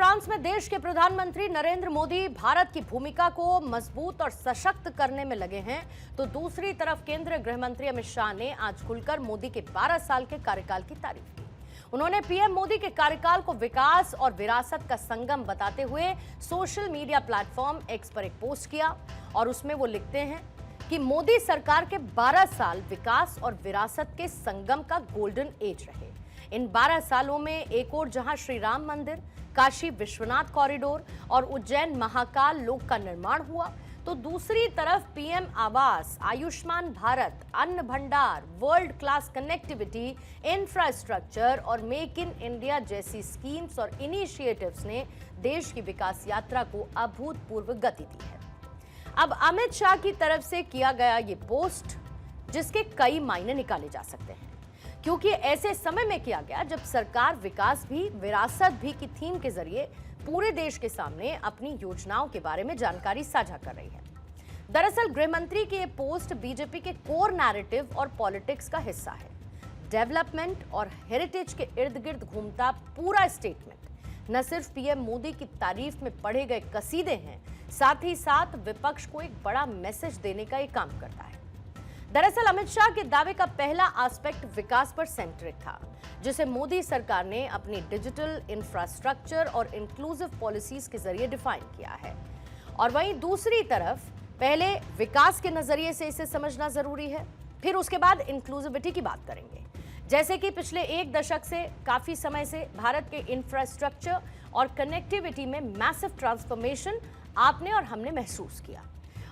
France में देश के प्रधानमंत्री नरेंद्र मोदी भारत की भूमिका को मजबूत और सशक्त करने में लगे हैं, तो दूसरी तरफ केंद्रीय गृह मंत्री अमित शाह ने आज खुलकर मोदी के 12 साल के कार्यकाल की तारीफ की। उन्होंने पीएम मोदी के कार्यकाल को विकास और विरासत का संगम बताते हुए सोशल मीडिया प्लेटफॉर्म एक्स पर एक पोस्ट किया और उसमें वो लिखते हैं कि मोदी सरकार के 12 साल विकास और विरासत के संगम का गोल्डन एज रहे। इन 12 सालों में एक और जहां श्री राम मंदिर, काशी विश्वनाथ कॉरिडोर और उज्जैन महाकाल लोक का निर्माण हुआ, तो दूसरी तरफ पीएम आवास, आयुष्मान भारत, अन्न भंडार, वर्ल्ड क्लास कनेक्टिविटी, इंफ्रास्ट्रक्चर और मेक इन इंडिया जैसी स्कीम्स और इनिशिएटिव्स ने देश की विकास यात्रा को अभूतपूर्व गति दी है। अब अमित शाह की तरफ से किया गया ये पोस्ट, जिसके कई मायने निकाले जा सकते हैं, क्योंकि ऐसे समय में किया गया जब सरकार विकास भी विरासत भी की थीम के जरिए पूरे देश के सामने अपनी योजनाओं के बारे में जानकारी साझा कर रही है। दरअसल गृह मंत्री की ये पोस्ट बीजेपी के कोर नैरेटिव और पॉलिटिक्स का हिस्सा है। डेवलपमेंट और हेरिटेज के इर्द गिर्द घूमता पूरा स्टेटमेंट न सिर्फ पीएम मोदी की तारीफ में पढ़े गए कसीदे हैं, साथ ही साथ विपक्ष को एक बड़ा मैसेज देने का ये काम करता है। दरअसल अमित शाह के दावे का पहला एस्पेक्ट विकास पर सेंट्रिक था, जिसे मोदी सरकार ने अपनी डिजिटल इंफ्रास्ट्रक्चर और इंक्लूसिव पॉलिसीज के जरिए डिफाइन किया है। और वहीं दूसरी तरफ पहले विकास के नजरिए से इसे समझना जरूरी है, फिर उसके बाद इंक्लूसिविटी की बात करेंगे। जैसे कि पिछले एक दशक से काफी समय से भारत के इंफ्रास्ट्रक्चर और कनेक्टिविटी में मैसिव ट्रांसफॉर्मेशन आपने और हमने महसूस किया,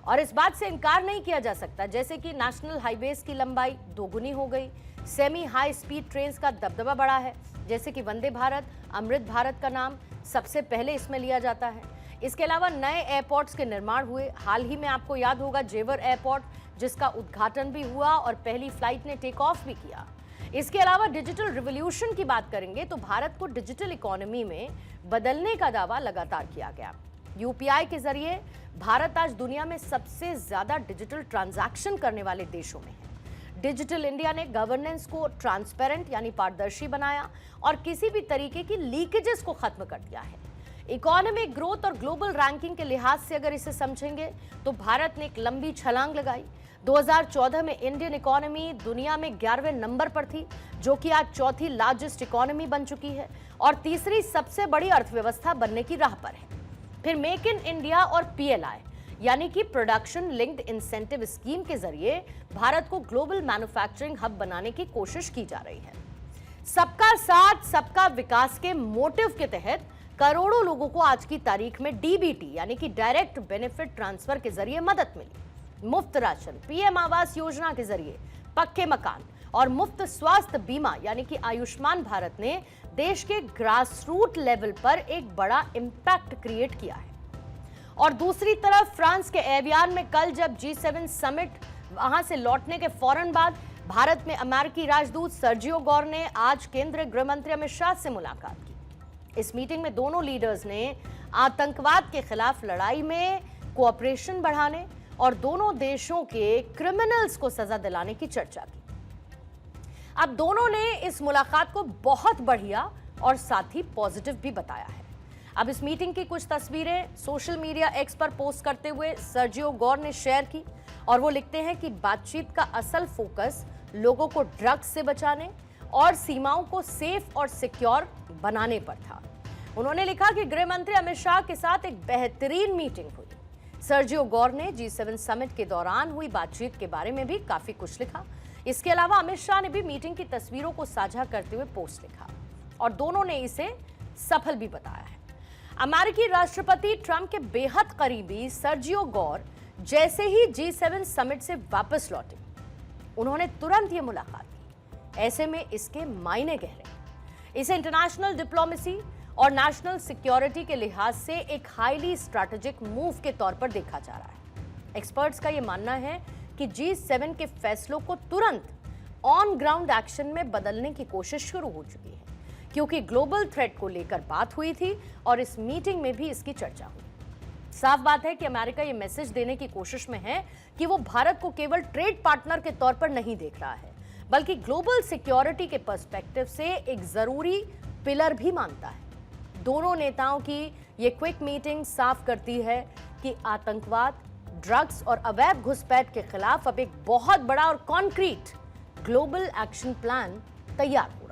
और इस बात से इनकार नहीं किया जा सकता, जैसे कि नेशनल हाईवेज की लंबाई दोगुनी हो गई, सेमी हाई स्पीड ट्रेन्स का दबदबा बढ़ा है, जैसे कि वंदे भारत, अमृत भारत का नाम सबसे पहले इसमें लिया जाता है। इसके अलावा नए एयरपोर्ट्स के निर्माण हुए। हाल ही में आपको याद होगा जेवर एयरपोर्ट, जिसका उद्घाटन भी हुआ और पहली फ्लाइट ने टेक ऑफ भी किया। इसके अलावा डिजिटल रिवॉल्यूशन की बात करेंगे तो भारत को डिजिटल इकोनॉमी में बदलने का दावा लगातार किया गया। यूपीआई के जरिए भारत आज दुनिया में सबसे ज्यादा डिजिटल ट्रांजैक्शन करने वाले देशों में है। डिजिटल इंडिया ने गवर्नेंस को ट्रांसपेरेंट यानी पारदर्शी बनाया और किसी भी तरीके की लीकेजेस को खत्म कर दिया है। इकोनॉमिक ग्रोथ और ग्लोबल रैंकिंग के लिहाज से अगर इसे समझेंगे तो भारत ने एक लंबी छलांग लगाई। 2014 में इंडियन इकोनॉमी दुनिया में 11वें नंबर पर थी, जो कि आज चौथी लार्जेस्ट इकोनॉमी बन चुकी है और तीसरी सबसे बड़ी अर्थव्यवस्था बनने की राह पर है। फिर मेक इन इंडिया और पीएलआई यानी कि प्रोडक्शन लिंक्ड इंसेंटिव स्कीम के जरिए भारत को ग्लोबल मैन्युफैक्चरिंग हब बनाने की कोशिश की जा रही है। सबका साथ सबका विकास के मोटिव के तहत करोड़ों लोगों को आज की तारीख में डीबीटी यानी कि डायरेक्ट बेनिफिट ट्रांसफर के जरिए मदद मिली। मुफ्त राशन, पीएम आवास योजना के जरिए पक्के मकान और मुफ्त स्वास्थ्य बीमा यानी कि आयुष्मान भारत ने देश के ग्रासरूट लेवल पर एक बड़ा इंपैक्ट क्रिएट किया है। और दूसरी तरफ फ्रांस के एवियान में कल जब G7 समिट वहां से लौटने के फौरन बाद भारत में अमेरिकी राजदूत सर्जियो गौर ने आज केंद्रीय गृह मंत्री अमित शाह से मुलाकात की। इस मीटिंग में दोनों लीडर्स ने आतंकवाद के खिलाफ लड़ाई में कोऑपरेशन बढ़ाने और दोनों देशों के क्रिमिनल्स को सजा दिलाने की चर्चा की। अब दोनों ने इस मुलाकात को बहुत बढ़िया और साथ ही पॉजिटिव भी बताया है। अब इस मीटिंग की कुछ तस्वीरें सोशल मीडिया एक्स पर पोस्ट करते हुए सर्जियो गौर ने शेयर की और वो लिखते हैं कि बातचीत का असल फोकस लोगों को ड्रग्स से बचाने और सीमाओं को सेफ और सिक्योर बनाने पर था। उन्होंने लिखा कि गृह मंत्री अमित शाह के साथ एक बेहतरीन मीटिंग हुई। सर्जियो गौर ने G7 समिट के दौरान हुई बातचीत के बारे में भी काफी कुछ लिखा। इसके अलावा अमित शाह ने भी मीटिंग की तस्वीरों को साझा करते हुए पोस्ट लिखा और दोनों ने इसे सफल भी बताया है। अमेरिकी राष्ट्रपति ट्रंप के बेहद करीबी सर्जियो गौर जैसे ही G7 समिट से वापस लौटे, उन्होंने तुरंत ये मुलाकात की। ऐसे में इसके मायने गहरे। इसे इंटरनेशनल डिप्लोमेसी और नेशनल सिक्योरिटी के लिहाज से एक हाईली स्ट्रैटेजिक मूव के तौर पर देखा जा रहा है। एक्सपर्ट्स का यह मानना है कि G7 के फैसलों को तुरंत ऑन ग्राउंड एक्शन में बदलने की कोशिश शुरू हो चुकी है, क्योंकि ग्लोबल थ्रेट को लेकर बात हुई थी और इस मीटिंग में भी इसकी चर्चा हुई। साफ बात है कि अमेरिका ये मैसेज देने की कोशिश में है कि वो भारत को केवल ट्रेड पार्टनर के तौर पर नहीं देख रहा है, बल्कि ग्लोबल सिक्योरिटी के पर्सपेक्टिव से एक जरूरी पिलर भी मानता है। दोनों नेताओं की ये क्विक मीटिंग साफ करती है कि आतंकवाद, ड्रग्स और अवैध घुसपैठ के खिलाफ अब एक बहुत बड़ा और कॉन्क्रीट ग्लोबल एक्शन प्लान तैयार हुआ।